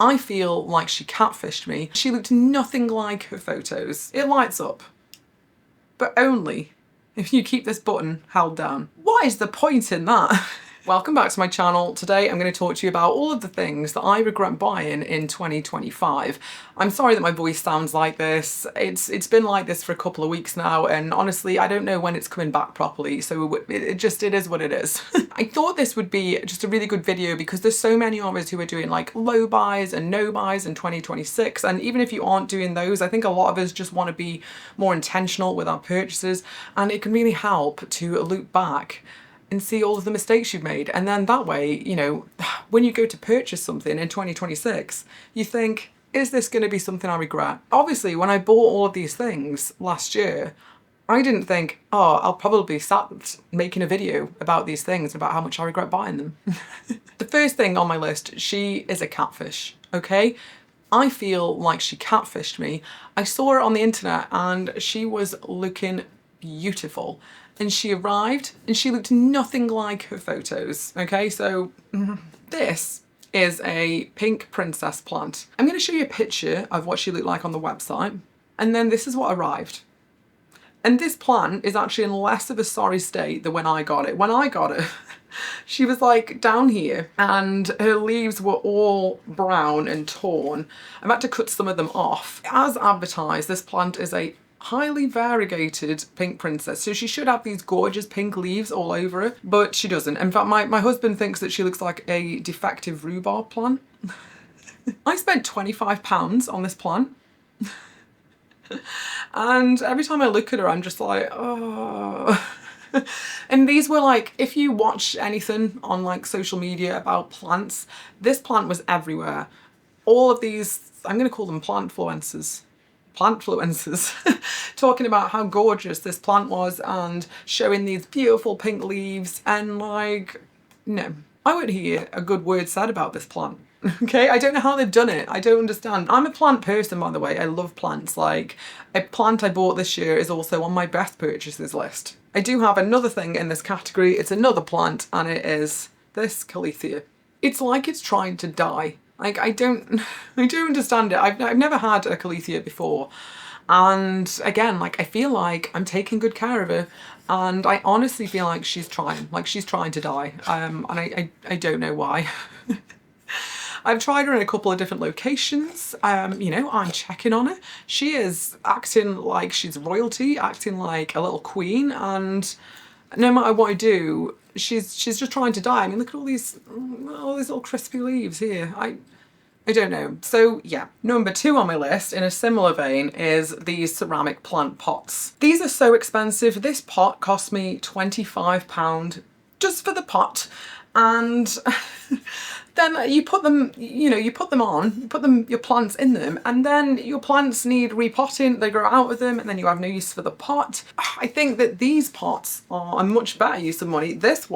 I feel like she catfished me. She looked nothing like her photos. It lights up, but only if you keep this button held down. What is the point in that? Welcome back to my channel. Today I'm going to talk to you about all of the things that I regret buying in 2025. I'm sorry that my voice sounds like this. It's been like this for a couple of weeks now, and honestly I don't know when it's coming back properly, so it is what it is. I thought this would be just a really good video because there's so many of us who are doing like low buys and no buys in 2026, and even if you aren't doing those, I think a lot of us just want to be more intentional with our purchases, and it can really help to look back and see all of the mistakes you've made. And then that way, you know, when you go to purchase something in 2026, you think, is this going to be something I regret? Obviously, when I bought all of these things last year, I didn't think, oh, I'll probably sat making a video about these things, about how much I regret buying them. The first thing on my list, she is a catfish, okay? I feel like she catfished me. I saw her on the internet and she was looking beautiful. And she arrived and she looked nothing like her photos. Okay, so this is a pink princess plant. I'm going to show you a picture of what she looked like on the website. And then this is what arrived. And this plant is actually in less of a sorry state than when I got it. When I got it, she was like down here and her leaves were all brown and torn. I've had to cut some of them off. As advertised, this plant is a highly variegated pink princess, so she should have these gorgeous pink leaves all over her, but she doesn't. In fact, my husband thinks that she looks like a defective rhubarb plant. I spent £25 on this plant. And every time I look at her, I'm just like, oh. And these were like, if you watch anything on like social media about plants, this plant was everywhere. All of these, I'm going to call them plant-fluencers, talking about how gorgeous this plant was and showing these beautiful pink leaves, and like, no, I wouldn't hear a good word said about this plant. Okay, I don't know how they've done it. I don't understand. I'm a plant person, by the way. I love plants. Like, a plant I bought this year is also on my best purchases list. I do have another thing in this category. It's another plant, and it is this Caleithia. It's like it's trying to die. Like, I don't understand it. I've never had a Caleithia before. And again, like, I feel like I'm taking good care of her, and I honestly feel like she's trying to die. And I don't know why. I've tried her in a couple of different locations. You know, I'm checking on her. She is acting like she's royalty, acting like a little queen, and no matter what I do, she's just trying to die. I mean, look at all these little crispy leaves here. I don't know. So yeah, number 2 on my list in a similar vein is these ceramic plant pots. These are so expensive. This pot cost me £25 just for the pot, and then you put them, your plants in them, and then your plants need repotting, they grow out of them, and then you have no use for the pot. I think that these pots are a much better use of money. This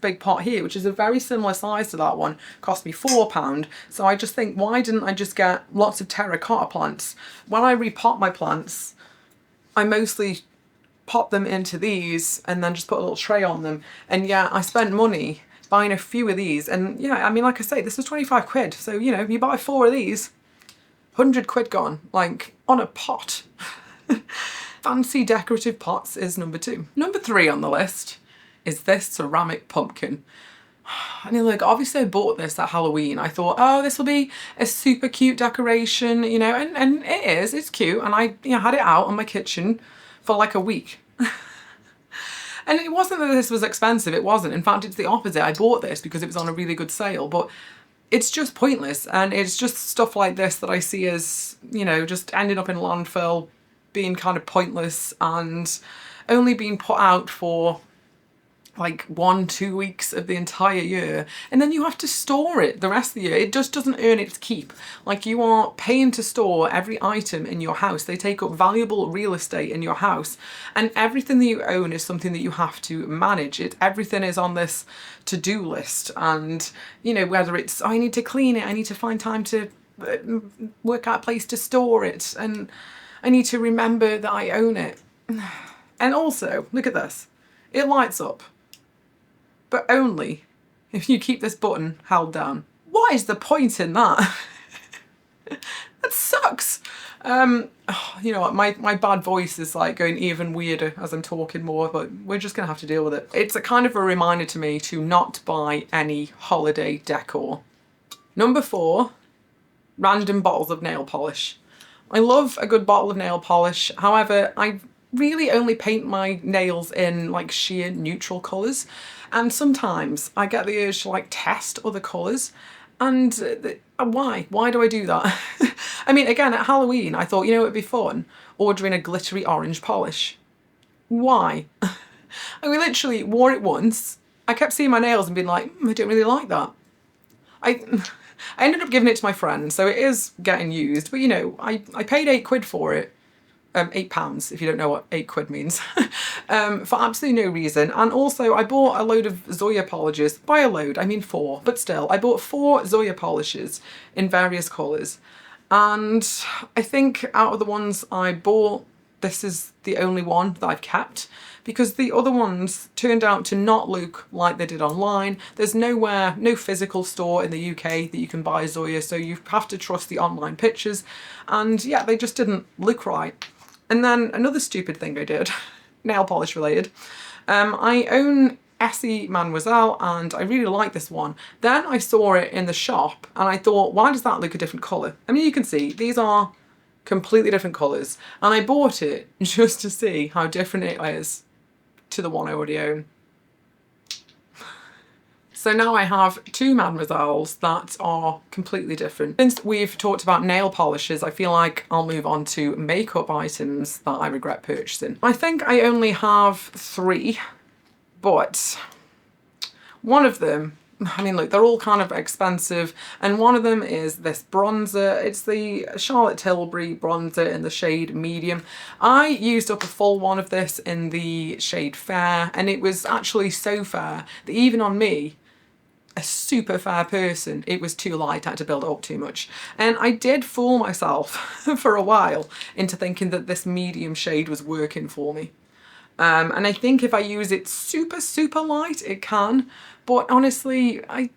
big pot here, which is a very similar size to that one, cost me £4. So I just think, why didn't I just get lots of terracotta plants? When I repot my plants, I mostly pop them into these and then just put a little tray on them. And yeah, I spent money buying a few of these, and yeah, I mean, like I say, this was 25 quid, so you know, you buy 4 of these, 100 quid gone, like, on a pot. Fancy decorative pots is number 2. Number 3 on the list is this ceramic pumpkin. I mean, look, obviously I bought this at Halloween. I thought, oh, this will be a super cute decoration, you know, and it's cute, and I had it out on my kitchen for like a week. And it wasn't that this was expensive, it wasn't. In fact, it's the opposite. I bought this because it was on a really good sale, but it's just pointless. And it's just stuff like this that I see as, you know, just ending up in landfill, being kind of pointless and only being put out for like 1-2 weeks of the entire year, and then you have to store it the rest of the year. It just doesn't earn its keep. Like, you are paying to store every item in your house. They take up valuable real estate in your house, and everything that you own is something that you have to manage. Everything is on this to-do list, and you know, whether it's, oh, I need to clean it, I need to find time to work out a place to store it, and I need to remember that I own it. And also, look at this, it lights up, but only if you keep this button held down. What is the point in that? sucks. You know what, my bad voice is like going even weirder as I'm talking more, but we're just gonna have to deal with it. It's a kind of a reminder to me to not buy any holiday decor. Number 4, random bottles of nail polish. I love a good bottle of nail polish. However, I really only paint my nails in like sheer neutral colours. And sometimes I get the urge to like test other colours. And why? Why do I do that? I mean, again, at Halloween, I thought, you know, it'd be fun ordering a glittery orange polish. Why? I literally wore it once. I kept seeing my nails and being like, I don't really like that. I ended up giving it to my friend, so it is getting used. But you know, I paid £8 for it. £8 if you don't know what £8 means, for absolutely no reason. And also I bought a load of Zoya polishes. By a load, I mean 4, but still, I bought 4 Zoya polishes in various colours. And I think out of the ones I bought, this is the only one that I've kept, because the other ones turned out to not look like they did online. There's nowhere, no physical store in the UK that you can buy Zoya, so you have to trust the online pictures. And yeah, they just didn't look right. And then another stupid thing I did, nail polish related, I own Essie Mademoiselle and I really like this one. Then I saw it in the shop and I thought, why does that look a different colour? I mean, you can see these are completely different colours, and I bought it just to see how different it is to the one I already own. So now I have 2 Mademoiselles that are completely different. Since we've talked about nail polishes, I feel like I'll move on to makeup items that I regret purchasing. I think I only have 3, but one of them, I mean, look, they're all kind of expensive, and one of them is this bronzer. It's the Charlotte Tilbury bronzer in the shade medium. I used up a full one of this in the shade fair, and it was actually so fair that even on me, a super fair person, it was too light. I had to build it up too much. And I did fool myself for a while into thinking that this medium shade was working for me. And I think if I use it super, super light, it can. But honestly, I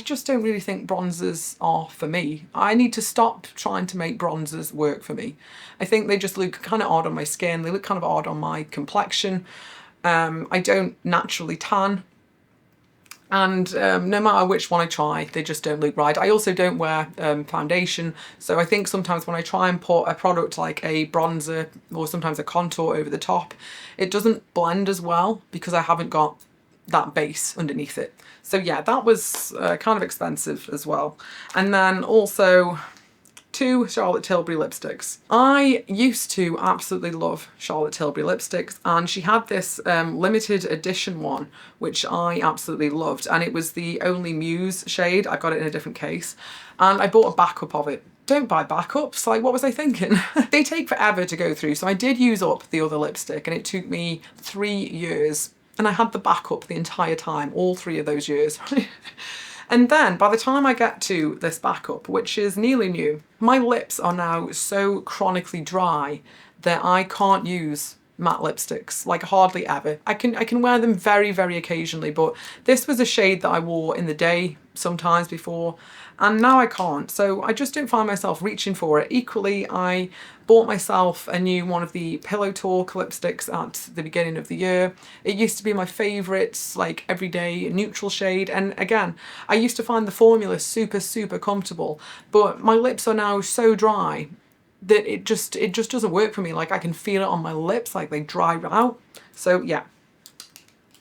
just don't really think bronzers are for me. I need to stop trying to make bronzers work for me. I think they just look kind of odd on my skin. They look kind of odd on my complexion. I don't naturally tan. And no matter which one I try, they just don't look right. I also don't wear foundation, so I think sometimes when I try and put a product like a bronzer or sometimes a contour over the top, it doesn't blend as well because I haven't got that base underneath it. So yeah, that was kind of expensive as well. And then also 2 Charlotte Tilbury lipsticks. I used to absolutely love Charlotte Tilbury lipsticks, and she had this limited edition one which I absolutely loved, and it was the Only Muse shade. I got it in a different case and I bought a backup of it. Don't buy backups, like what was I thinking? They take forever to go through, so I did use up the other lipstick and it took me 3 years, and I had the backup the entire time, all 3 of those years. And then by the time I get to this backup, which is nearly new, my lips are now so chronically dry that I can't use matte lipsticks, like hardly ever. I can wear them very, very occasionally, but this was a shade that I wore in the day sometimes before, and now I can't. So I just don't find myself reaching for it. Equally, I bought myself a new one of the Pillow Talk lipsticks at the beginning of the year. It used to be my favourite, like everyday neutral shade, and again, I used to find the formula super, super comfortable, but my lips are now so dry that it just doesn't work for me. Like I can feel it on my lips, like they dry out. So yeah,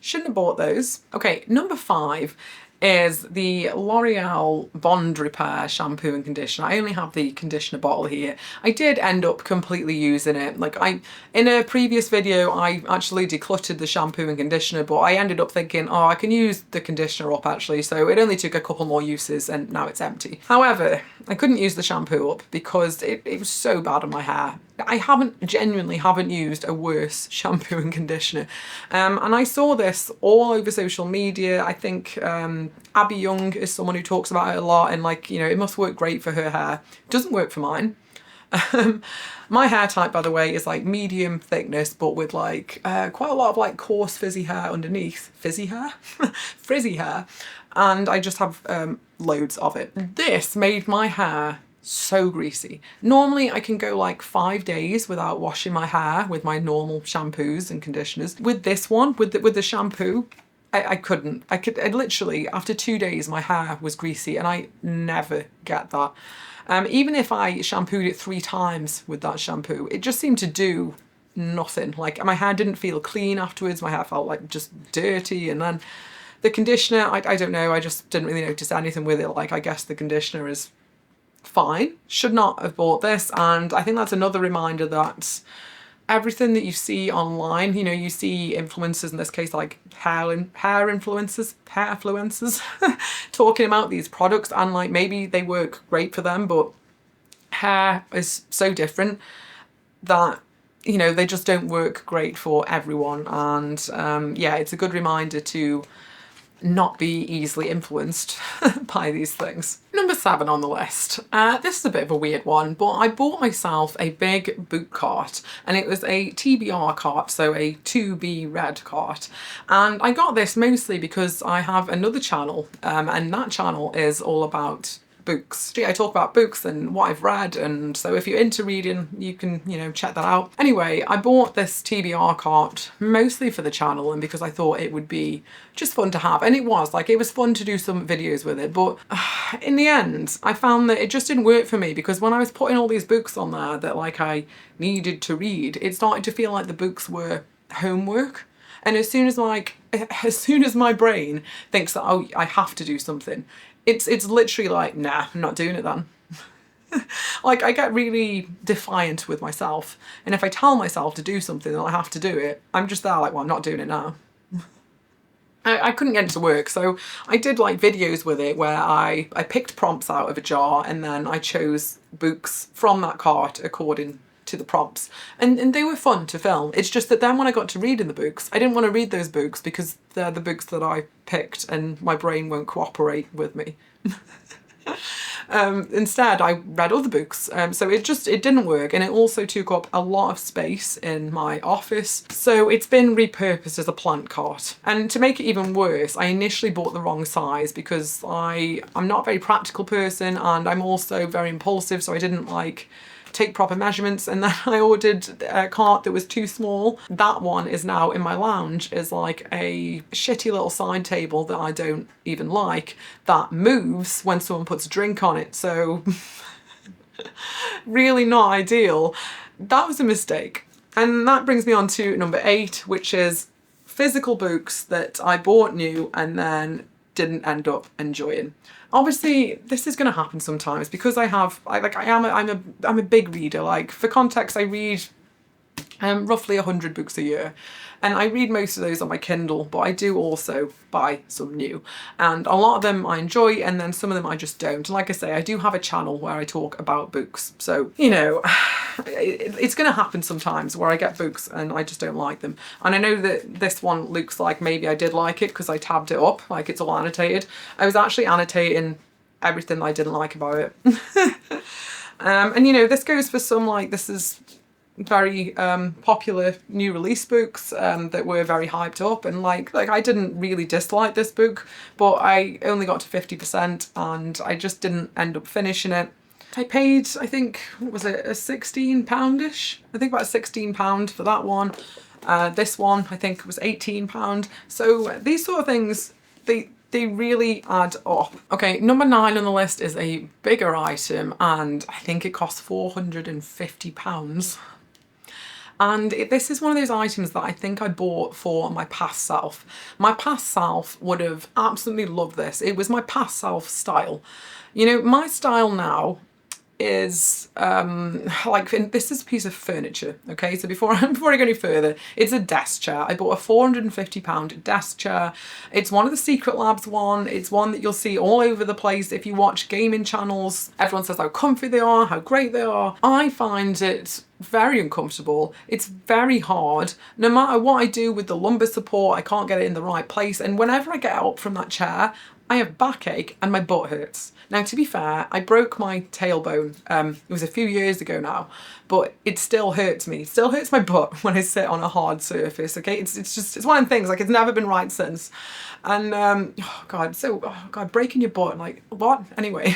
shouldn't have bought those. Okay, number 5 is the L'Oreal Bond Repair shampoo and conditioner. I only have the conditioner bottle here. I did end up completely using it. Like in a previous video, I actually decluttered the shampoo and conditioner, but I ended up thinking, oh, I can use the conditioner up actually. So it only took a couple more uses and now it's empty. However, I couldn't use the shampoo up because it was so bad on my hair. I genuinely haven't used a worse shampoo and conditioner. And I saw this all over social media. I think Abby Young is someone who talks about it a lot, and like, you know, it must work great for her hair. It doesn't work for mine. My hair type, by the way, is like medium thickness, but with like quite a lot of like coarse fizzy hair underneath. Fizzy hair? Frizzy hair. And I just have loads of it. This made my hair so greasy. Normally I can go like 5 days without washing my hair with my normal shampoos and conditioners. With this one, with the shampoo, I couldn't. I literally, after 2 days, my hair was greasy, and I never get that. Even if I shampooed it 3 times with that shampoo, it just seemed to do nothing. Like, my hair didn't feel clean afterwards. My hair felt like just dirty. And then the conditioner, I don't know, I just didn't really notice anything with it. Like, I guess the conditioner is fine. Should not have bought this. And I think that's another reminder that everything that you see online, you know, you see influencers, in this case, like hair influencers, talking about these products, and like maybe they work great for them, but hair is so different that, you know, they just don't work great for everyone. And yeah, it's a good reminder to not be easily influenced by these things. Number 7 on the list. This is a bit of a weird one, but I bought myself a big book cart, and it was a TBR cart, so a to be read cart. And I got this mostly because I have another channel, and that channel is all about books. I talk about books and what I've read, and so if you're into reading, you can, you know, check that out. Anyway, I bought this TBR cart mostly for the channel and because I thought it would be just fun to have, and it was fun to do some videos with it, but in the end I found that it just didn't work for me, because when I was putting all these books on there that like I needed to read, it started to feel like the books were homework. And as soon as my brain thinks that, oh, I have to do something, it's literally like, nah, I'm not doing it then. Like, I get really defiant with myself, and if I tell myself to do something and I have to do it, I'm just there like, well, I'm not doing it now. I couldn't get it to work, so I did like videos with it where I picked prompts out of a jar, and then I chose books from that cart according to the prompts, and they were fun to film. It's just that then when I got to reading the books, I didn't want to read those books because they're the books that I picked and my brain won't cooperate with me. Instead I read other books, so it didn't work, and it also took up a lot of space in my office, so it's been repurposed as a plant cart. And to make it even worse, I initially bought the wrong size because I'm not a very practical person, and I'm also very impulsive, so I didn't like take proper measurements, and then I ordered a cart that was too small. That one is now in my lounge as like a shitty little side table that I don't even like, that moves when someone puts a drink on it, so really not ideal. That was a mistake. And that brings me on to number 8, which is physical books that I bought new and then didn't end up enjoying. Obviously, this is going to happen sometimes because I'm a big reader. Like, for context, I read roughly 100 books a year, and I read most of those on my Kindle, but I do also buy some new, and a lot of them I enjoy, and then some of them I just don't. And like I say, I do have a channel where I talk about books, so, you know, it's going to happen sometimes where I get books and I just don't like them. And I know that this one looks like maybe I did like it because I tabbed it up, like it's all annotated. I was actually annotating everything I didn't like about it. And you know, this goes for some, like, this is very popular new release books that were very hyped up, and like I didn't really dislike this book, but I only got to 50% and I just didn't end up finishing it. I paid, I think, what was it, a £16-ish? I think about £16 for that one. This one, I think, was £18. So these sort of things, they really add up. Okay, number 9 on the list is a bigger item, and I think it costs £450. And this is one of those items that I think I bought for my past self. My past self would have absolutely loved this. It was my past self style. You know, my style now is this is a piece of furniture, okay? So before I go any further, it's a desk chair. I bought a £450 desk chair. It's one of the Secret Labs one. It's one that you'll see all over the place if you watch gaming channels. Everyone says how comfy they are, how great they are. I find it very uncomfortable. It's very hard. No matter what I do with the lumbar support, I can't get it in the right place, and whenever I get up from that chair, I have backache and my butt hurts. Now, to be fair, I broke my tailbone. It was a few years ago now, but it still hurts me. It still hurts my butt when I sit on a hard surface, okay? It's one of the things, like, it's never been right since. And, breaking your butt, like, what? Anyway.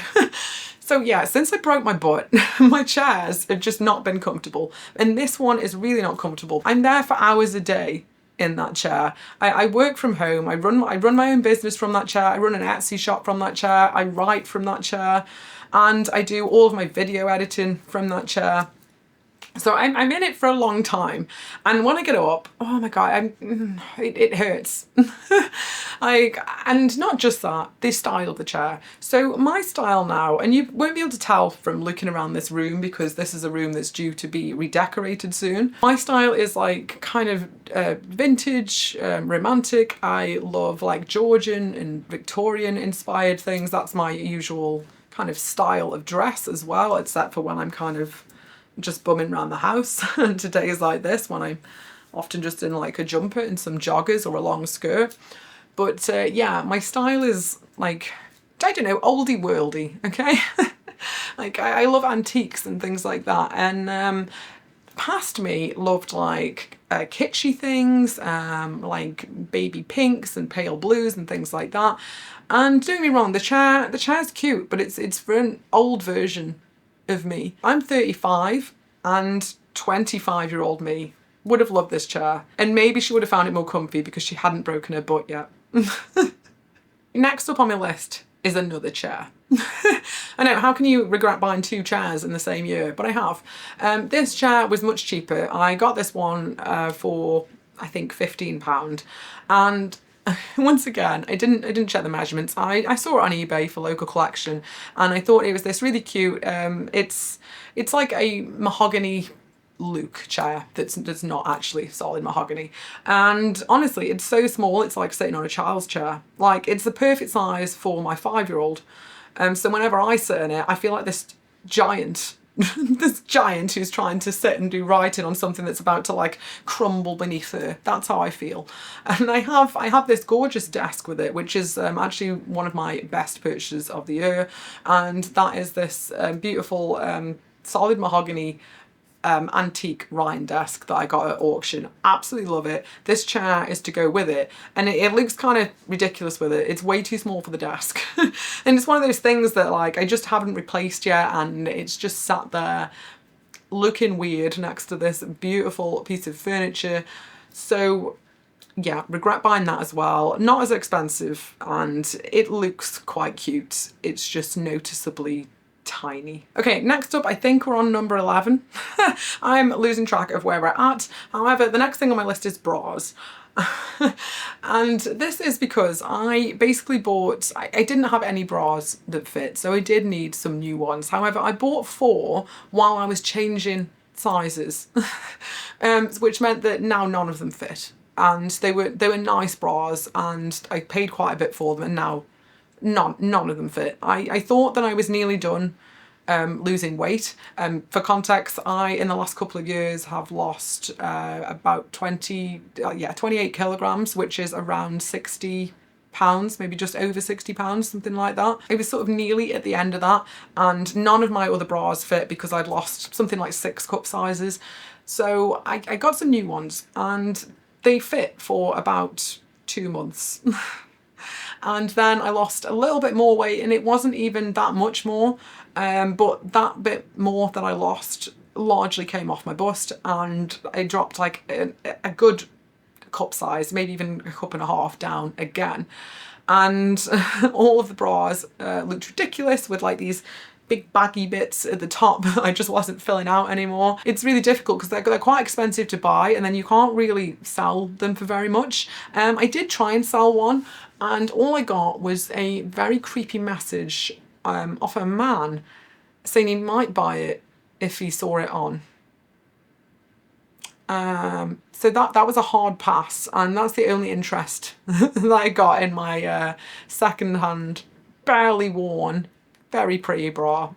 So yeah, since I broke my butt, my chairs have just not been comfortable. And this one is really not comfortable. I'm there for hours a day in that chair. I work from home. I run my own business from that chair. I run an Etsy shop from that chair. I write from that chair. And I do all of my video editing from that chair. So I'm in it for a long time, and when I get up, oh my god, it hurts. And not just that, the style of the chair. So my style now, and you won't be able to tell from looking around this room because this is a room that's due to be redecorated soon. My style is like kind of vintage, romantic. I love like Georgian and Victorian inspired things. That's my usual kind of style of dress as well, except for when I'm kind of just bumming around the house. And todays like this, when I'm often just in like a jumper and some joggers or a long skirt. But yeah, my style is like, I don't know, oldie worldy, okay? Like I love antiques and things like that. And past me loved like kitschy things, like baby pinks and pale blues and things like that. And don't get me wrong, the chair's cute, but it's for an old version of me. I'm 35 and 25-year-old me would have loved this chair, and maybe she would have found it more comfy because she hadn't broken her butt yet. Next up on my list is another chair. I know, how can you regret buying 2 chairs in the same year? But I have. This chair was much cheaper. I got this one for I think £15, and once again, I didn't check the measurements. I saw it on eBay for local collection, and I thought it was this really cute. It's like a mahogany look chair that's not actually solid mahogany, and honestly, it's so small. It's like sitting on a child's chair. Like it's the perfect size for my 5-year-old. So whenever I sit in it, I feel like this giant. This giant who's trying to sit and do writing on something that's about to like crumble beneath her. That's how I feel. And I have this gorgeous desk with it, which is actually one of my best purchases of the year. And that is this beautiful solid mahogany antique Rhine desk that I got at auction. Absolutely love it. This chair is to go with it, and it looks kind of ridiculous with it. It's way too small for the desk. And it's one of those things that like I just haven't replaced yet, and it's just sat there looking weird next to this beautiful piece of furniture. So yeah, regret buying that as well. Not as expensive, and it looks quite cute. It's just noticeably tiny. Okay, next up, I think we're on number 11. I'm losing track of where we're at. However, the next thing on my list is bras. And this is because I basically bought, I didn't have any bras that fit, so I did need some new ones. However, I bought 4 while I was changing sizes, which meant that now none of them fit. And they were nice bras, and I paid quite a bit for them, and now none of them fit. I thought that I was nearly done losing weight. For context, I in the last couple of years have lost about 28 kilograms, which is around 60 pounds, maybe just over 60 pounds, something like that. I was sort of nearly at the end of that, and none of my other bras fit because I'd lost something like 6 cup sizes. So I got some new ones, and they fit for about 2 months. And then I lost a little bit more weight, and it wasn't even that much more, but that bit more that I lost largely came off my bust, and I dropped like a good cup size, maybe even a cup and a half down again. And all of the bras looked ridiculous with like these big baggy bits at the top that I just wasn't filling out anymore. It's really difficult because they're quite expensive to buy, and then you can't really sell them for very much. I did try and sell one, and all I got was a very creepy message off a man saying he might buy it if he saw it on. So that was a hard pass, and that's the only interest that I got in my second-hand, barely worn, very pretty bra.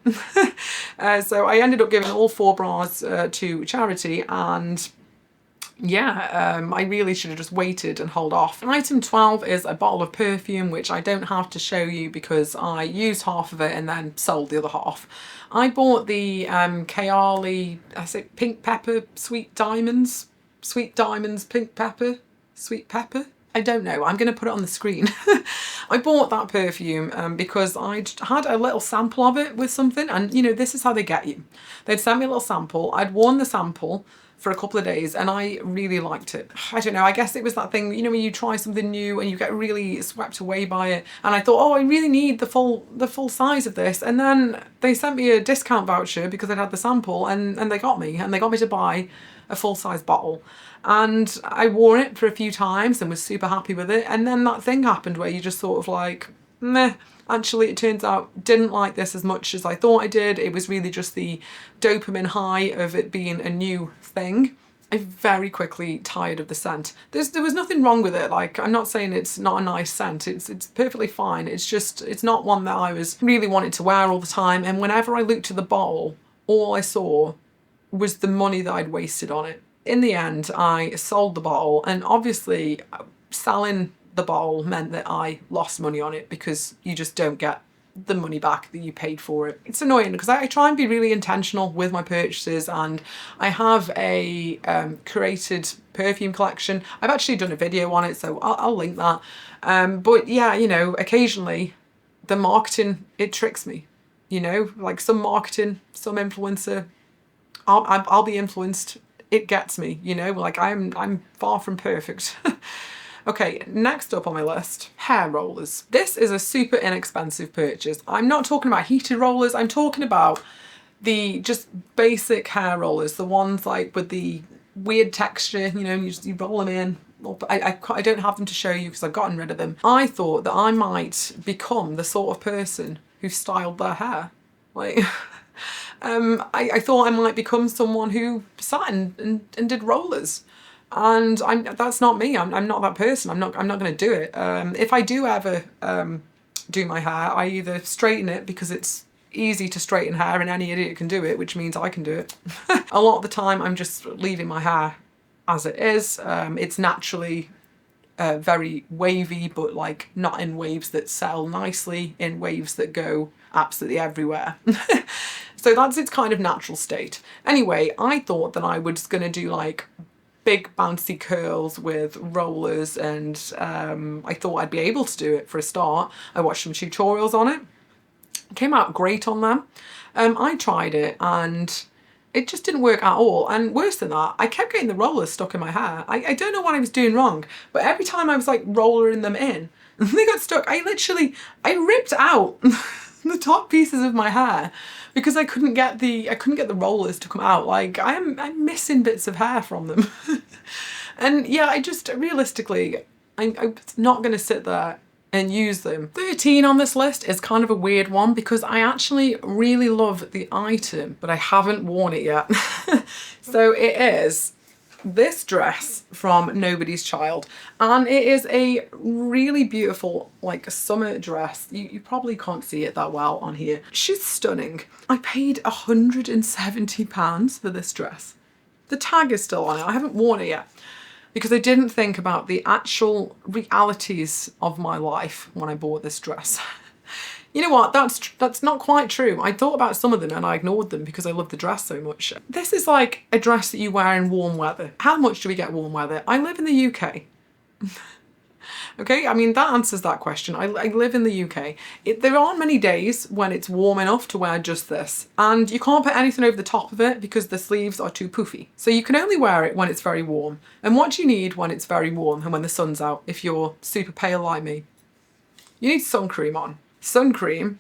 So I ended up giving all 4 bras to charity, and yeah, I really should have just waited and held off. And item 12 is a bottle of perfume, which I don't have to show you because I used half of it and then sold the other half. I bought the Kayali, I say pink pepper, sweet diamonds, pink pepper, sweet pepper. I don't know. I'm going to put it on the screen. I bought that perfume because I'd had a little sample of it with something, and you know, this is how they get you. They'd sent me a little sample. I'd worn the sample for a couple of days and I really liked it. I don't know, I guess it was that thing, you know, when you try something new and you get really swept away by it. And I thought, oh, I really need the full size of this. And then they sent me a discount voucher because I'd had the sample, and they got me to buy a full-size bottle. And I wore it for a few times and was super happy with it. And then that thing happened where you just sort of like, meh, actually it turns out didn't like this as much as I thought I did. It was really just the dopamine high of it being a new thing. I very quickly tired of the scent. There was nothing wrong with it. Like, I'm not saying it's not a nice scent. It's perfectly fine. It's just, it's not one that I was really wanting to wear all the time. And whenever I looked at the bottle, all I saw was the money that I'd wasted on it. In the end, I sold the bottle, and obviously selling the bottle meant that I lost money on it because you just don't get the money back that you paid for it. It's annoying because I try and be really intentional with my purchases, and I have a curated perfume collection. I've actually done a video on it, so I'll link that. But yeah, you know, occasionally the marketing, it tricks me. You know, like some marketing, some influencer, I'll be influenced. It gets me, you know, like I'm far from perfect. Okay, next up on my list, hair rollers. This is a super inexpensive purchase. I'm not talking about heated rollers, I'm talking about the just basic hair rollers, the ones like with the weird texture, you know, you roll them in. I don't have them to show you because I've gotten rid of them. I thought that I might become the sort of person who styled their hair. Like, I thought I might become someone who sat and did rollers. And that's not me. I'm not that person. I'm not going to do it. If I do ever do my hair, I either straighten it because it's easy to straighten hair and any idiot can do it, which means I can do it. A lot of the time I'm just leaving my hair as it is. It's naturally very wavy, but like not in waves that settle nicely, in waves that go absolutely everywhere. So that's its kind of natural state. Anyway, I thought that I was going to do like big bouncy curls with rollers, and I thought I'd be able to do it for a start. I watched some tutorials on it. It came out great on them. I tried it and it just didn't work at all. And worse than that, I kept getting the rollers stuck in my hair. I don't know what I was doing wrong, but every time I was like rollering them in, they got stuck. I ripped out the top pieces of my hair because I couldn't get the rollers to come out. Like I'm missing bits of hair from them. And yeah, I just realistically, I'm not going to sit there and use them. 13 on this list is kind of a weird one because I actually really love the item, but I haven't worn it yet. So it is this dress from Nobody's Child, and it is a really beautiful like summer dress. You probably can't see it that well on here. She's stunning. I paid £170 for this dress. The tag is still on it. I haven't worn it yet because I didn't think about the actual realities of my life when I bought this dress. You know what, that's not quite true. I thought about some of them and I ignored them because I love the dress so much. This is like a dress that you wear in warm weather. How much do we get warm weather? I live in the UK. Okay, I mean, that answers that question. I live in the UK. There aren't many days when it's warm enough to wear just this. And you can't put anything over the top of it because the sleeves are too poofy. So you can only wear it when it's very warm. And what do you need when it's very warm and when the sun's out, if you're super pale like me? You need sun cream on. Sun cream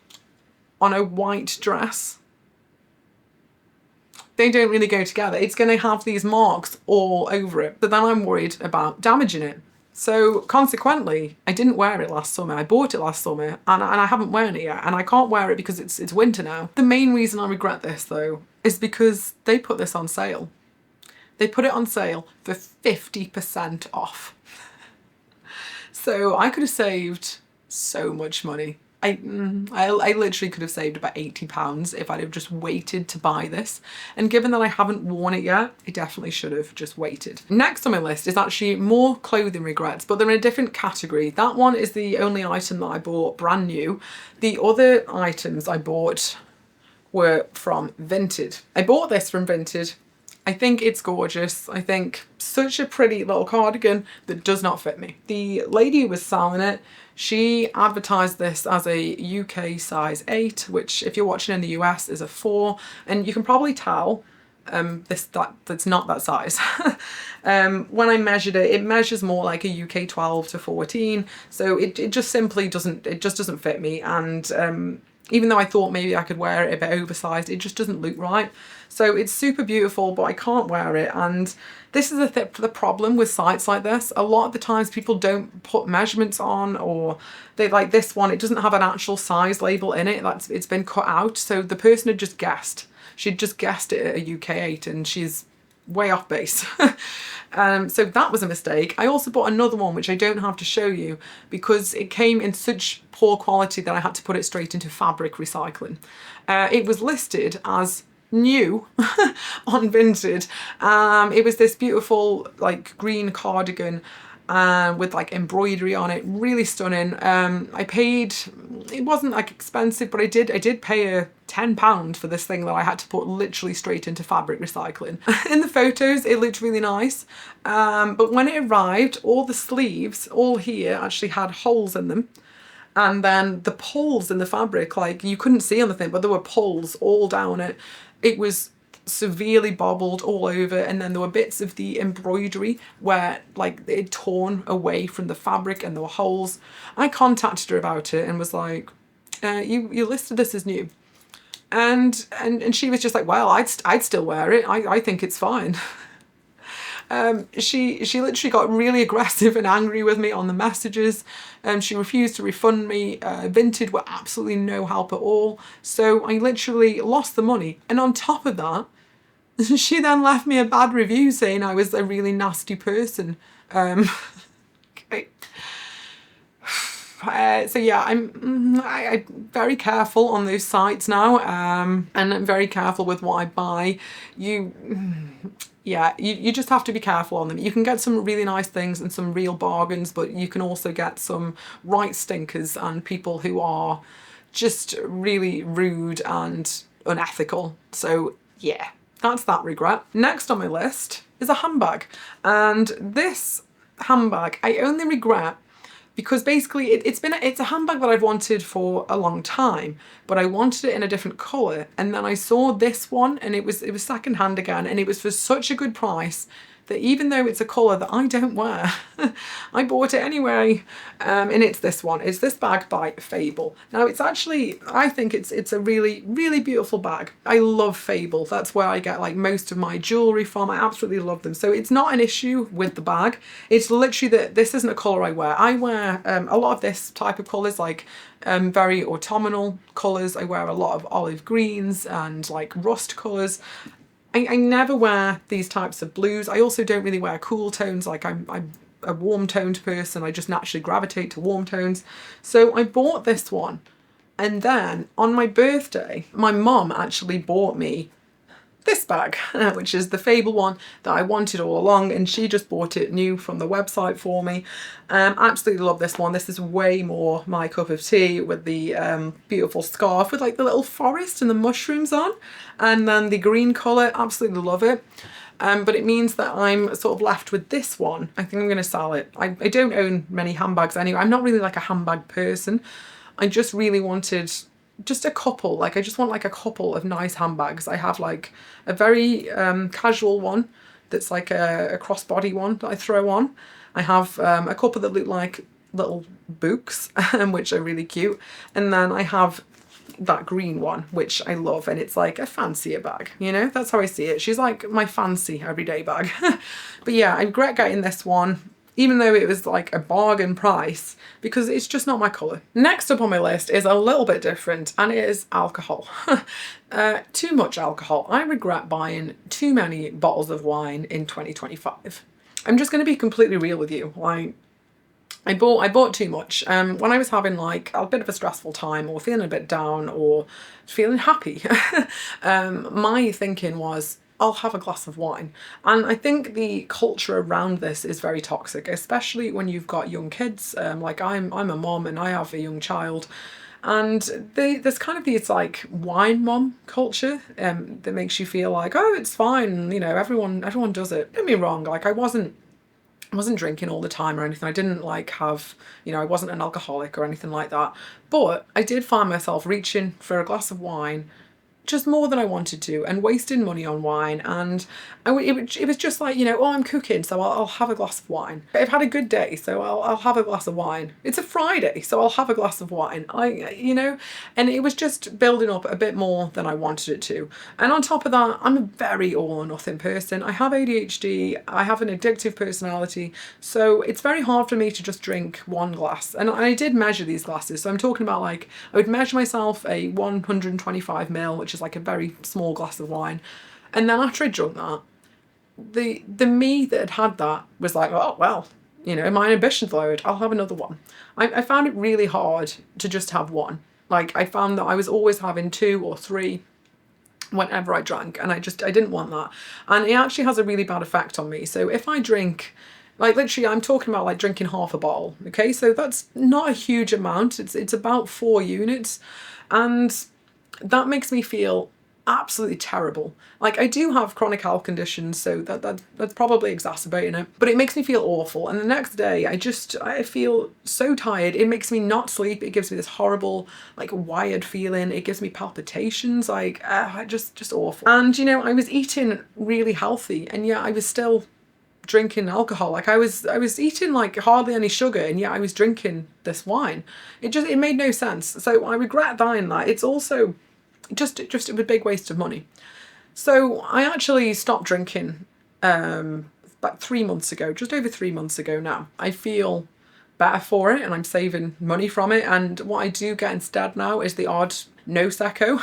on a white dress. They don't really go together. It's going to have these marks all over it. But then I'm worried about damaging it. So consequently, I didn't wear it last summer. I bought it last summer and I haven't worn it yet. And I can't wear it because it's winter now. The main reason I regret this though is because they put this on sale. They put it on sale for 50% off. So I could have saved so much money. I literally could have saved about £80 if I'd have just waited to buy this. And given that I haven't worn it yet, I definitely should have just waited. Next on my list is actually more clothing regrets, but they're in a different category. That one is the only item that I bought brand new. The other items I bought were from Vinted. I bought this from Vinted I think it's gorgeous. I think such a pretty little cardigan that does not fit me. The lady who was selling it, she advertised this as a UK size 8, which if you're watching in the US is a 4, and you can probably tell that's not that size. When I measured it, it measures more like a UK 12 to 14, so it just simply doesn't fit me, and even though I thought maybe I could wear it a bit oversized, it just doesn't look right. So it's super beautiful, but I can't wear it. And this is the problem with sites like this. A lot of the times people don't put measurements on, or they like this one, it doesn't have an actual size label in it. It's been cut out. So the person had just guessed. She'd just guessed it at a UK 8, and she's way off base. So that was a mistake. I also bought another one, which I don't have to show you because it came in such poor quality that I had to put it straight into fabric recycling. It was listed as new on Vinted. It was this beautiful like green cardigan with like embroidery on it, really stunning. I paid, it wasn't like expensive, but I did pay a £10 for this thing that I had to put literally straight into fabric recycling. In the photos it looked really nice, but when it arrived, all the sleeves, all here, actually had holes in them. And then the pulls in the fabric, like you couldn't see on the thing, but there were pulls all down it. It was severely bobbled all over, and then there were bits of the embroidery where like it had torn away from the fabric and there were holes. I contacted her about it and was like, you listed this as new. And she was just like, well, I'd still wear it. I think it's fine. She literally got really aggressive and angry with me on the messages. She refused to refund me. Vinted were absolutely no help at all. So I literally lost the money. And on top of that, she then left me a bad review saying I was a really nasty person. Okay. So yeah, I'm very careful on those sites now, and I'm very careful with what I buy. You just have to be careful on them. You can get some really nice things and some real bargains, but you can also get some right stinkers and people who are just really rude and unethical. So yeah, that's that regret. Next on my list is a handbag, and this handbag I only regret because basically it's a handbag that I've wanted for a long time, but I wanted it in a different colour, and then I saw this one and it was second hand again, and it was for such a good price that even though it's a colour that I don't wear, I bought it anyway. And it's this one. It's this bag by Fable. Now it's actually, I think it's a really, really beautiful bag. I love Fable. That's where I get like most of my jewellery from. I absolutely love them. So it's not an issue with the bag. It's literally that this isn't a colour I wear. I wear a lot of this type of colours, like very autumnal colours. I wear a lot of olive greens and like rust colours. I never wear these types of blues. I also don't really wear cool tones. Like I'm a warm toned person. I just naturally gravitate to warm tones. So I bought this one, and then on my birthday, my mum actually bought me this bag, which is the Fable one that I wanted all along, and she just bought it new from the website for me. Absolutely love this one. This is way more my cup of tea, with the beautiful scarf with like the little forest and the mushrooms on, and then the green colour. Absolutely love it. But it means that I'm sort of left with this one. I think I'm going to sell it. I don't own many handbags anyway. I'm not really like a handbag person. I just really wanted just a couple. Like I just want like a couple of nice handbags. I have like a very casual one that's like a crossbody one that I throw on. I have a couple that look like little books, which are really cute. And then I have that green one, which I love, and it's like a fancier bag, you know? That's how I see it. She's like my fancy everyday bag. But yeah, I regret getting this one, even though it was like a bargain price, because it's just not my colour. Next up on my list is a little bit different, and it is alcohol. Too much alcohol. I regret buying too many bottles of wine in 2025. I'm just going to be completely real with you. Like, I bought too much. When I was having like a bit of a stressful time, or feeling a bit down, or feeling happy, my thinking was, I'll have a glass of wine. And I think the culture around this is very toxic, especially when you've got young kids. Like I'm a mom and I have a young child. And there's kind of these like wine mom culture that makes you feel like, oh, it's fine, you know, everyone does it. Don't get me wrong, like I wasn't drinking all the time or anything. I didn't like have, you know, I wasn't an alcoholic or anything like that. But I did find myself reaching for a glass of wine just more than I wanted to, and wasting money on wine. And it was just like, you know, oh, I'm cooking, so I'll have a glass of wine. I've had a good day, so I'll have a glass of wine. It's a Friday, so I'll have a glass of wine. You know, and it was just building up a bit more than I wanted it to. And on top of that, I'm a very all or nothing person. I have ADHD, I have an addictive personality, so it's very hard for me to just drink one glass. And I did measure these glasses, so I'm talking about like, I would measure myself a 125 ml, which is like a very small glass of wine. And then after I drunk that, the me that had that was like, oh, well, you know, my ambition's lowered, I'll have another one. I found it really hard to just have one. Like I found that I was always having 2 or 3 whenever I drank, and I didn't want that. And it actually has a really bad effect on me. So if I drink, like literally I'm talking about like drinking half a bottle, okay? So that's not a huge amount. It's about 4 units. And that makes me feel absolutely terrible. Like I do have chronic health conditions, so that's probably exacerbating it, but it makes me feel awful. And the next day I feel so tired. It makes me not sleep. It gives me this horrible like wired feeling. It gives me palpitations, like just awful. And you know, I was eating really healthy, and yet I was still drinking alcohol. Like I was eating like hardly any sugar, and yet I was drinking this wine. It made no sense. So I regret buying that. It's also just a big waste of money. So I actually stopped drinking about 3 months ago, just over 3 months ago now. I feel better for it, and I'm saving money from it. And what I do get instead now is the odd no secco,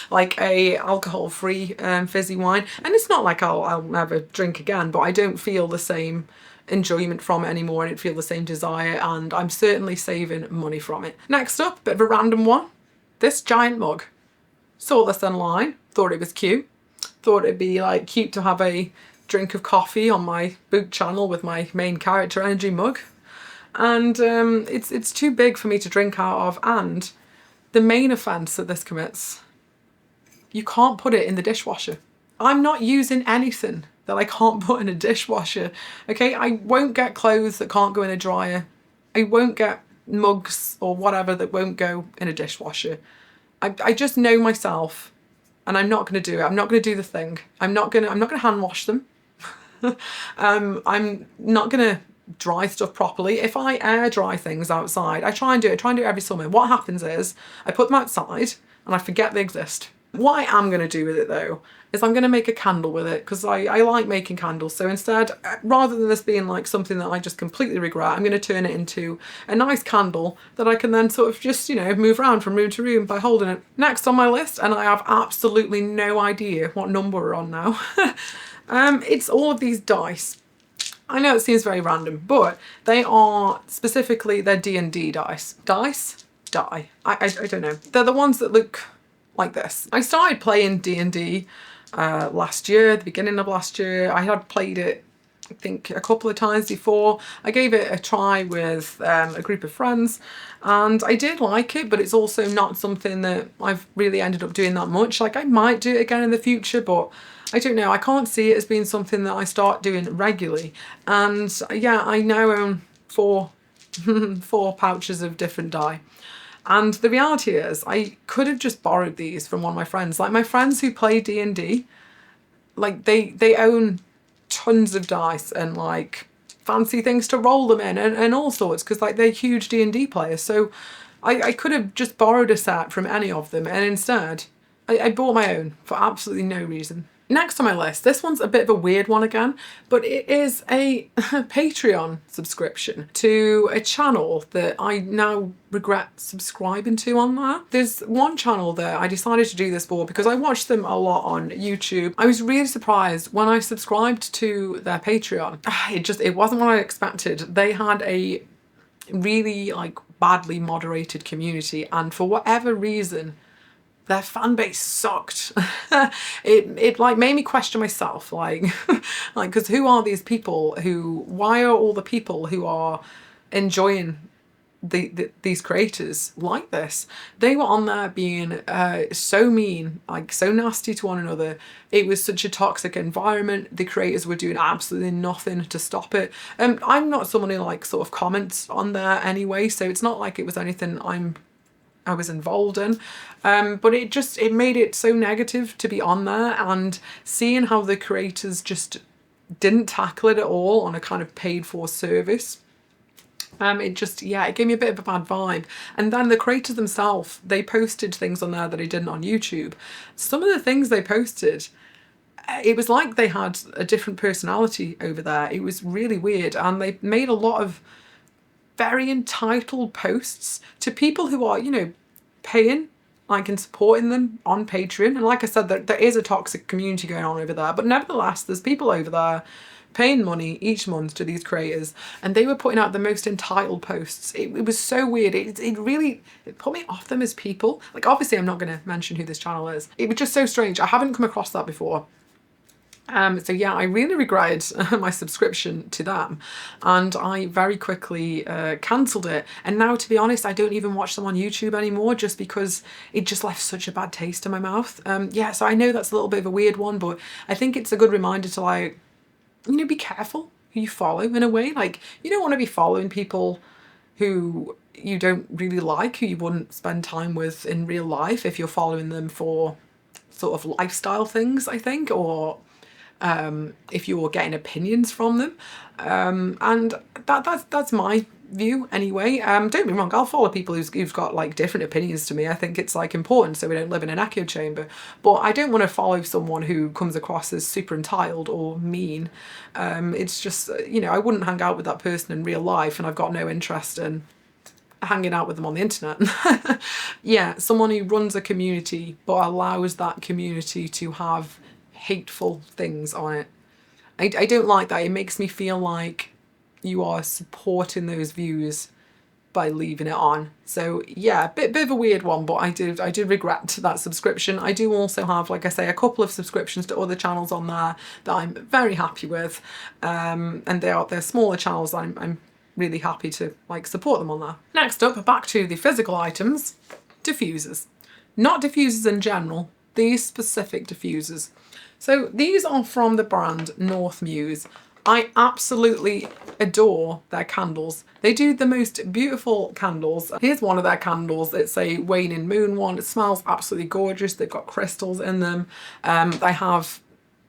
like a alcohol-free fizzy wine. And it's not like I'll never drink again, but I don't feel the same enjoyment from it anymore. I don't feel the same desire, and I'm certainly saving money from it. Next up, bit of a random one. This giant mug. Saw this online, thought it was cute. Thought it'd be like cute to have a drink of coffee on my book channel with my main character energy mug. And it's too big for me to drink out of. And the main offence that this commits, you can't put it in the dishwasher. I'm not using anything that I can't put in a dishwasher. Okay, I won't get clothes that can't go in a dryer. I won't get mugs or whatever that won't go in a dishwasher. I just know myself, and I'm not going to do it. I'm not going to do the thing. I'm not going to hand wash them. I'm not going to dry stuff properly. If I air dry things outside, I try and do it every summer. What happens is I put them outside and I forget they exist. What I am going to do with it though is I'm going to make a candle with it, because I like making candles. So instead, rather than this being like something that I just completely regret, I'm going to turn it into a nice candle that I can then sort of just, you know, move around from room to room by holding it. Next on my list, and I have absolutely no idea what number we're on now, it's all of these dice. I know it seems very random, but they are specifically, they're D&D dice. Dice? Die. I don't know. They're the ones that look like this. I started playing D&D last year, the beginning of last year. I had played it, I think, a couple of times before. I gave it a try with a group of friends, and I did like it, but it's also not something that I've really ended up doing that much. Like I might do it again in the future, but I don't know. I can't see it as being something that I start doing regularly. And yeah, I now own four pouches of different dye. And the reality is, I could have just borrowed these from one of my friends. Like my friends who play D&D, like they own tons of dice and like fancy things to roll them in and all sorts, because like they're huge D&D players. So I could have just borrowed a set from any of them, and instead I bought my own for absolutely no reason. Next on my list, this one's a bit of a weird one again, but it is a Patreon subscription to a channel that I now regret subscribing to on there. There's one channel that I decided to do this for because I watched them a lot on YouTube. I was really surprised when I subscribed to their Patreon. It wasn't what I expected. They had a really like badly moderated community, and for whatever reason, their fan base sucked. It like made me question myself, like because who are these people why are all the people who are enjoying these creators like this. They were on there being so mean, like so nasty to one another. It was such a toxic environment. The creators were doing absolutely nothing to stop it. I'm not someone who like sort of comments on there anyway, so it's not like it was anything I was involved in, but it made it so negative to be on there, and seeing how the creators just didn't tackle it at all on a kind of paid for service. It gave me a bit of a bad vibe. And then the creators themselves, they posted things on there that I didn't on YouTube. Some of the things they posted, it was like they had a different personality over there. It was really weird, and they made a lot of very entitled posts to people who are, paying, like, and supporting them on Patreon. And like I said, there is a toxic community going on over there, but nevertheless, there's people over there paying money each month to these creators, and they were putting out the most entitled posts. It was so weird. It really put me off them as people. Like, obviously I'm not going to mention who this channel is. It was just so strange. I haven't come across that before. So yeah, I really regretted my subscription to them, and I very quickly cancelled it. And now, to be honest, I don't even watch them on YouTube anymore, just because it just left such a bad taste in my mouth. So I know that's a little bit of a weird one, but I think it's a good reminder to, like, be careful who you follow in a way. Like, you don't want to be following people who you don't really like, who you wouldn't spend time with in real life if you're following them for sort of lifestyle things, I think, or if you're getting opinions from them. And that's my view anyway. Don't get me wrong, I'll follow people who've got like different opinions to me. I think it's like important so we don't live in an echo chamber, but I don't want to follow someone who comes across as super entitled or mean. It's just, I wouldn't hang out with that person in real life, and I've got no interest in hanging out with them on the internet. Yeah, someone who runs a community but allows that community to have hateful things on it. I don't like that. It makes me feel like you are supporting those views by leaving it on. So yeah, bit of a weird one, but I did regret that subscription. I do also have, like I say, a couple of subscriptions to other channels on there that I'm very happy with, and they're smaller channels. I'm really happy to like support them on there. Next up, back to the physical items, diffusers. Not diffusers in general, these specific diffusers. So these are from the brand North Muse. I absolutely adore their candles. They do the most beautiful candles. Here's one of their candles. It's a waning moon one. It smells absolutely gorgeous. They've got crystals in them. They have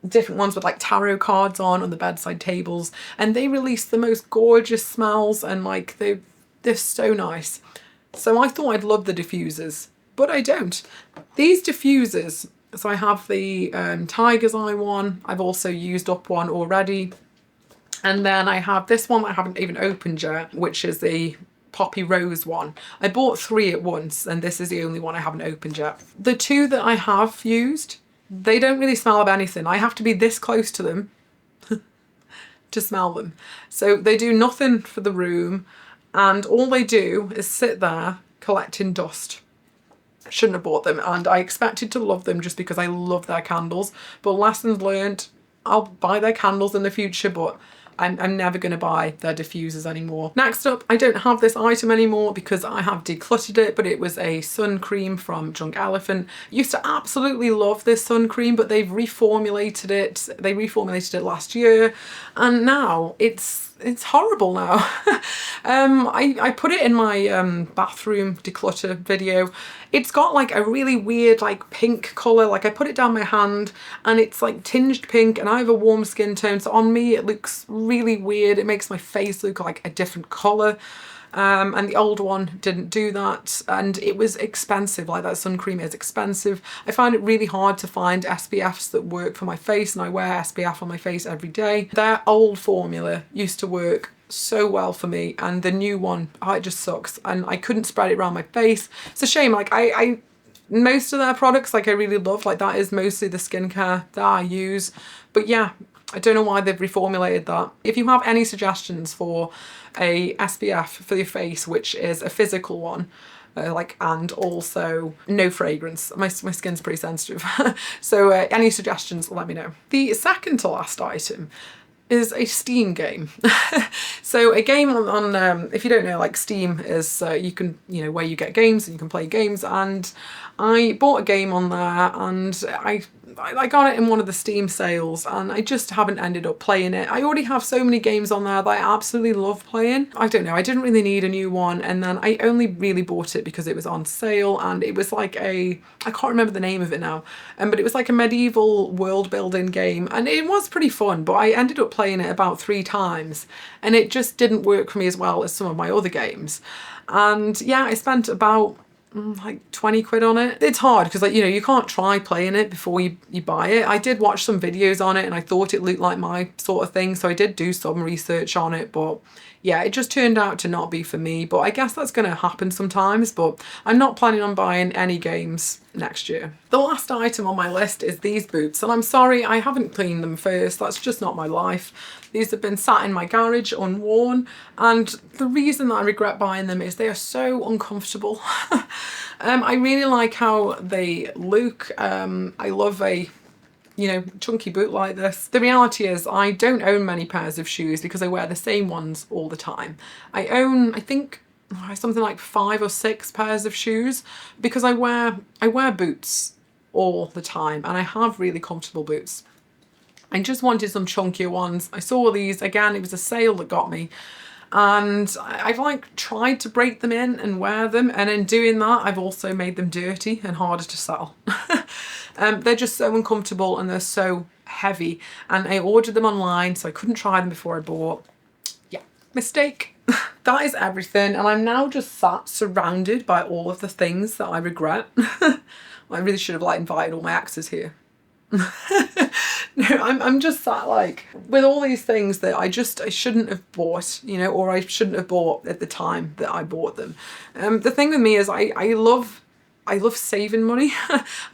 different ones with like tarot cards on the bedside tables, and they release the most gorgeous smells, and like they're so nice. So I thought I'd love the diffusers, but I don't. These diffusers, so I have the Tiger's Eye one. I've also used up one already. And then I have this one that I haven't even opened yet, which is the Poppy Rose one. I bought 3 at once, and this is the only one I haven't opened yet. The 2 that I have used, they don't really smell of anything. I have to be this close to them to smell them. So they do nothing for the room, and all they do is sit there collecting dust. Shouldn't have bought them, and I expected to love them just because I love their candles, but lessons learned. I'll buy their candles in the future, but I'm never going to buy their diffusers anymore. Next up, I don't have this item anymore because I have decluttered it, but it was a sun cream from Drunk Elephant. Used to absolutely love this sun cream, but they've reformulated it. They reformulated it last year, and now it's horrible now. I put it in my bathroom declutter video. It's got like a really weird like pink colour. Like I put it down my hand and it's like tinged pink, and I have a warm skin tone, so on me it looks really weird. It makes my face look like a different colour. And the old one didn't do that, and it was expensive. Like, that sun cream is expensive. I find it really hard to find SPFs that work for my face, and I wear SPF on my face every day. Their old formula used to work so well for me, and the new one, it just sucks, and I couldn't spread it around my face. It's a shame. Like, I most of their products, like, I really love. Like, that is mostly the skincare that I use, but yeah, I don't know why they've reformulated that. If you have any suggestions for a SPF for your face, which is a physical one, and also no fragrance. My skin's pretty sensitive. So any suggestions, let me know. The second to last item, is a Steam game. So a game on if you don't know, like Steam is you can, you know, where you get games and you can play games, and I bought a game on there, and I got it in one of the Steam sales, and I just haven't ended up playing it. I already have so many games on there that I absolutely love playing. I don't know, I didn't really need a new one, and then I only really bought it because it was on sale, and it was like I can't remember the name of it now, but it was like a medieval world building game, and it was pretty fun, but I ended up playing it about 3 times, and it just didn't work for me as well as some of my other games. And yeah, I spent about like 20 quid on it. It's hard because, like, you know, you can't try playing it before you buy it. I did watch some videos on it and I thought it looked like my sort of thing, so I did do some research on it, but yeah, it just turned out to not be for me. But I guess that's going to happen sometimes, but I'm not planning on buying any games next year. The last item on my list is these boots, and I'm sorry I haven't cleaned them first. That's just not my life. These have been sat in my garage unworn, and the reason that I regret buying them is they are so uncomfortable. I really like how they look. I love a, you know, chunky boot like this. The reality is I don't own many pairs of shoes because I wear the same ones all the time. I own, I think, something like 5 or 6 pairs of shoes because I wear boots all the time, and I have really comfortable boots. I just wanted some chunkier ones. I saw these, again, it was a sale that got me, and I've like tried to break them in and wear them, and in doing that I've also made them dirty and harder to sell. They're just so uncomfortable and they're so heavy, and I ordered them online so I couldn't try them before I bought. Yeah, mistake. That is everything, and I'm now just sat surrounded by all of the things that I regret. I really should have like invited all my exes here. No, I'm just sat like with all these things that I shouldn't have bought, you know, or I shouldn't have bought at the time that I bought them. The thing with me is I love saving money.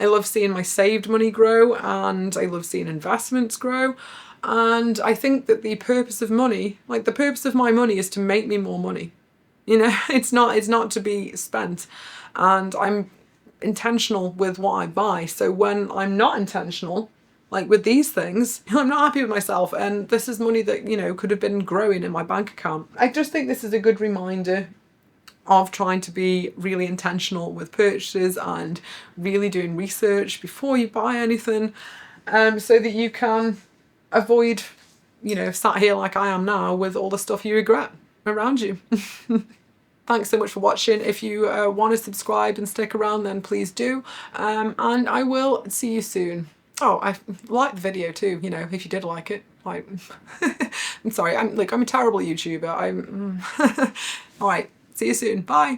I love seeing my saved money grow, and I love seeing investments grow. And I think that the purpose of money, like the purpose of my money, is to make me more money. You know, it's not to be spent. And I'm intentional with what I buy. So when I'm not intentional, like with these things, I'm not happy with myself, and this is money that, you know, could have been growing in my bank account. I just think this is a good reminder of trying to be really intentional with purchases and really doing research before you buy anything, so that you can avoid, you know, sat here like I am now with all the stuff you regret around you. Thanks so much for watching. If you want to subscribe and stick around, then please do. And I will see you soon. Oh, I liked the video too, you know, if you did like it. Like, I'm sorry, I'm a terrible YouTuber. All right, see you soon. Bye.